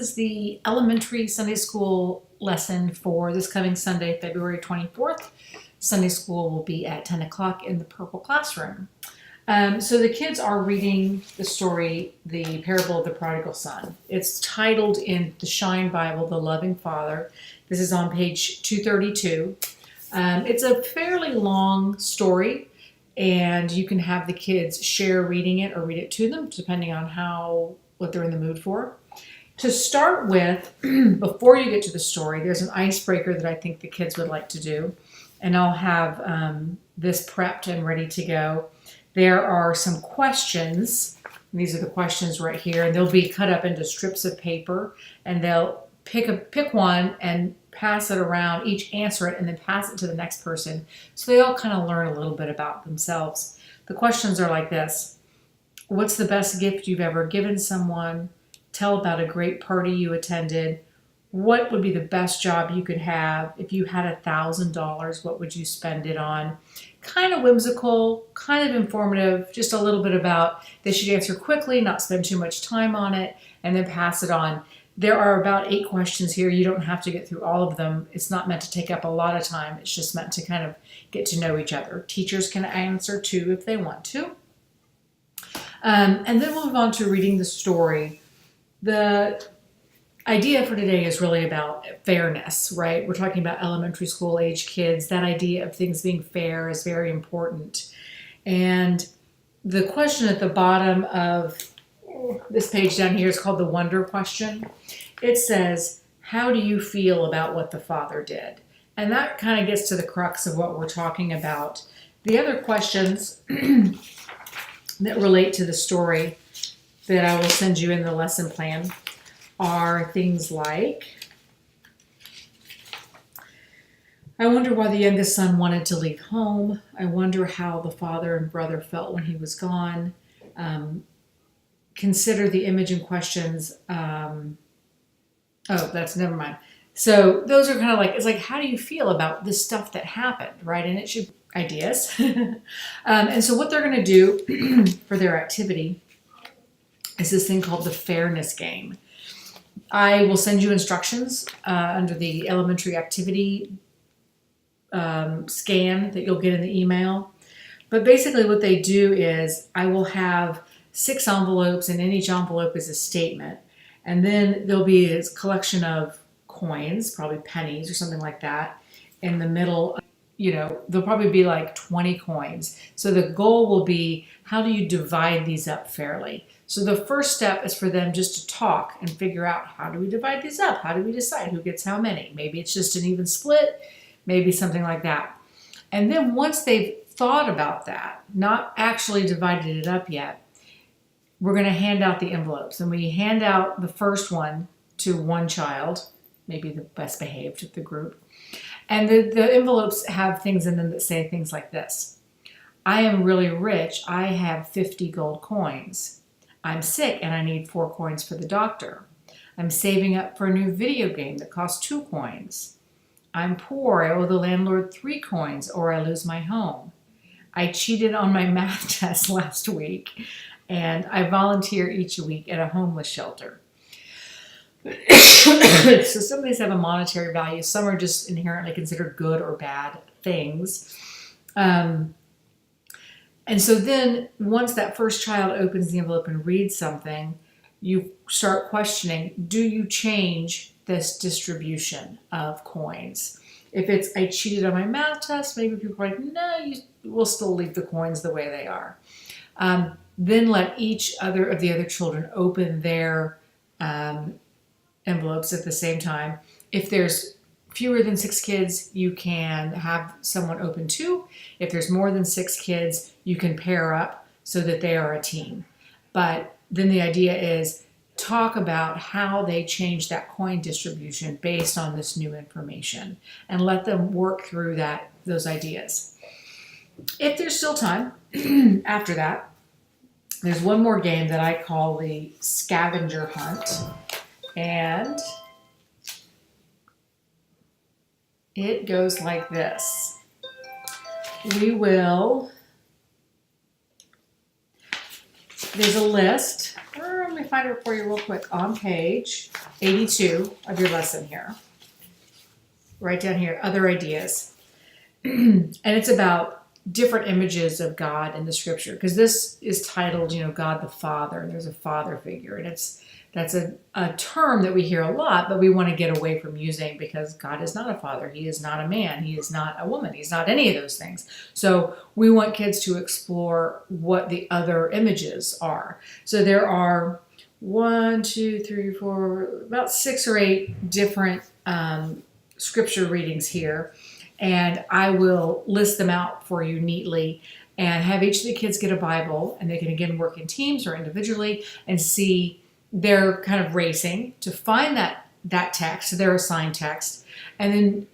is the elementary Sunday school lesson for this coming Sunday, February 24th. Sunday school will be at 10 o'clock in the purple classroom. So the kids are reading the story, the parable of the prodigal son. It's titled in the Shine Bible, The Loving Father. This is on page 232. It's a fairly long story, and you can have the kids share reading it or read it to them, depending on what they're in the mood for. To start with, before you get to the story, there's an icebreaker that I think the kids would like to do, and I'll have this prepped and ready to go. There are some questions. These are the questions right here, and they'll be cut up into strips of paper, and they'll pick one and pass it around, each answer it, and then pass it to the next person. So they all kind of learn a little bit about themselves. The questions are like this. What's the best gift you've ever given someone? Tell about a great party you attended. What would be the best job you could have? If you had $1,000, what would you spend it on? Kind of whimsical, kind of informative, just a little bit about they should answer quickly, not spend too much time on it, and then pass it on. There are about 8 questions here. You don't have to get through all of them. It's not meant to take up a lot of time. It's just meant to kind of get to know each other. Teachers can answer too if they want to. And then we'll move on to reading the story. The idea for today is really about fairness, right? We're talking about elementary school age kids. That idea of things being fair is very important. And the question at the bottom of this page down here is called the wonder question. It says, how do you feel about what the Father did? And that kind of gets to the crux of what we're talking about. The other questions that relate to the story that I will send you in the lesson plan are things like, I wonder why the youngest son wanted to leave home. I wonder how the father and brother felt when he was gone. Consider the image in questions. Never mind. So those are kind of like, it's like, how do you feel about this stuff that happened, right? And it should ideas. And so what they're going to do for their activity is this thing called the fairness game. I will send you instructions under the elementary activity scan that you'll get in the email. But basically what they do is I will have 6 envelopes, and in each envelope is a statement. And then there'll be a collection of coins, probably pennies or something like that. In the middle, there'll probably be like 20 coins. So the goal will be, how do you divide these up fairly? So the first step is for them just to talk and figure out, how do we divide these up? How do we decide who gets how many? Maybe it's just an even split, maybe something like that. And then once they've thought about that, not actually divided it up yet, we're going to hand out the envelopes. And we hand out the first one to one child, maybe the best behaved of the group. And the envelopes have things in them that say things like this. I am really rich. I have 50 gold coins. I'm sick and I need 4 coins for the doctor. I'm saving up for a new video game that costs 2 coins. I'm poor. I owe the landlord 3 coins or I lose my home. I cheated on my math test last week, and I volunteer each week at a homeless shelter. So some of these have a monetary value. Some are just inherently considered good or bad things. And so then once that first child opens the envelope and reads something, you start questioning, do you change this distribution of coins? If it's, I cheated on my math test, maybe people are like, no, we'll still leave the coins the way they are. Then let each of the other children open their envelopes at the same time. If there's fewer than 6 kids, you can have someone open 2. If there's more than 6 kids, you can pair up so that they are a team. But then the idea is talk about how they change that coin distribution based on this new information and let them work through those ideas. If there's still time after that, there's one more game that I call the scavenger hunt. And it goes like this. There's a list. let me find it for you real quick. On page 82 of your lesson here. Right down here, other ideas. And it's about different images of God in the scripture. Because this is titled, God the Father. And there's a father figure. And that's a term that we hear a lot, but we want to get away from using because God is not a father. He is not a man. He is not a woman. He's not any of those things. So we want kids to explore what the other images are. So there are 1, 2, 3, 4, about 6 or 8 different scripture readings here. And I will list them out for you neatly and have each of the kids get a Bible. And they can, again, work in teams or individually and see. They're kind of racing to find that text, their assigned text, and then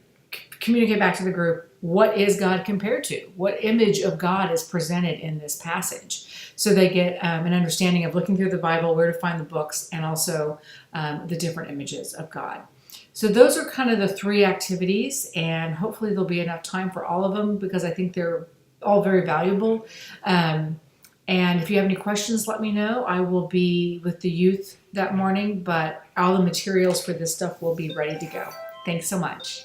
communicate back to the group, what is God compared to? What image of God is presented in this passage? So they get an understanding of looking through the Bible, where to find the books, and also the different images of God. So those are kind of the 3 activities, and hopefully there'll be enough time for all of them because I think they're all very valuable. And if you have any questions, let me know. I will be with the youth that morning, but all the materials for this stuff will be ready to go. Thanks so much.